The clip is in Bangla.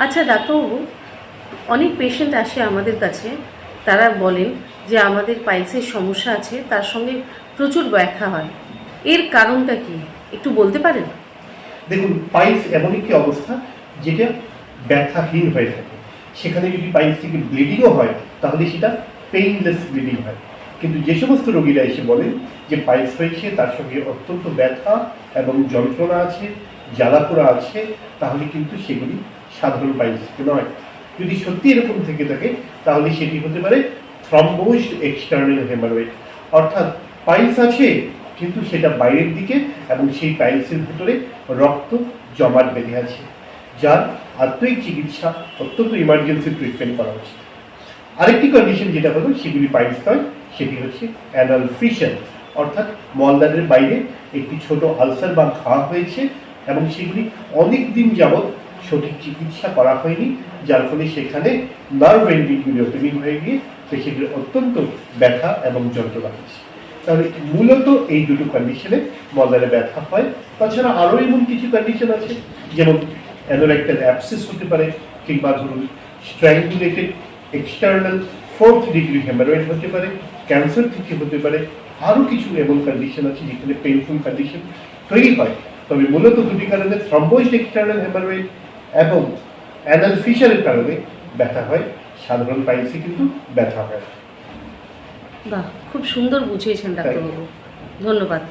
আচ্ছা ডাক্তারবাবু, অনেক পেশেন্ট আসে আমাদের কাছে, তারা বলেন যে আমাদের পাইলসের সমস্যা আছে, তার সঙ্গে প্রচুর ব্যথা হয়। এর কারণটা কি একটু বলতে পারেন? দেখুন, পাইলস এমন একটি অবস্থা যেটা ব্যথাহীন হয়ে থাকে। সেখানে যদি পাইলস থেকে ব্লিডিংও হয় তাহলে সেটা পেইনলেস ব্লিডিং হয়। কিন্তু যে সমস্ত রোগীরা এসে বলেন যে পাইলস হয়েছে, তার সঙ্গে অত্যন্ত ব্যথা এবং যন্ত্রণা আছে, জ্বালাপোড়া আছে, তাহলে কিন্তু সেগুলি সাধারণ পাইলস নয়। যদি সত্যি এরকম থেকে থাকে তাহলে সেটি হতে পারে থ্রম্বোজড এক্সটার্নাল হেমারয়েড, অর্থাৎ পাইলস আছে কিন্তু সেটা বাইরের দিকে এবং সেই পাইলসের ভিতরে রক্ত জমাট বেঁধে আছে, যার আত্মিক চিকিৎসা অত্যন্ত ইমার্জেন্সি ট্রিটমেন্ট করা উচিত। আরেকটি কন্ডিশন যেটা হলো সেগুলি পাইলস নয়, সেটি হচ্ছে অ্যানাল ফিশন, অর্থাৎ মলদ্বারের বাইরে একটি ছোট আলসার বা ঘা হয়েছে এবং সেগুলি অনেক দিন যাবৎ সঠিক চিকিৎসা করা হয়নি, যার ফলে সেখানে নার্ভ এন্ডিংগুলি ওপেনিং হয়ে গিয়ে পেশেন্টের অত্যন্ত ব্যথা এবং যন্ত্রণা হচ্ছে। তাহলে মূলত এই দুটো কন্ডিশনে মলদ্বারে ব্যথা হয়। তাছাড়া আরও এমন কিছু কন্ডিশন আছে, যেমন অ্যানোরেক্টাল অ্যাবসেস হতে পারে, কিংবা ধরুন স্ট্র্যাঙ্গুলেটেড এক্সটার্নাল 4th ডিগ্রি হেমারয়েড হতে পারে, ক্যান্সার থেকে হতে পারে। আরও কিছু এমন কন্ডিশন আছে যেখানে পেইনফুল কন্ডিশন তৈরি হয়। তবে মূলত দুটি কারণে, থ্রম্বোজড এক্সটার্নাল হেমারয়েড এবং অ্যানাল ফিশারের কারণে ব্যথা হয়। সাধারণ পাইলসে কিন্তু ব্যথা হয়। বাহ, খুব সুন্দর বুঝিয়েছেন ডাক্তারবাবু, ধন্যবাদ।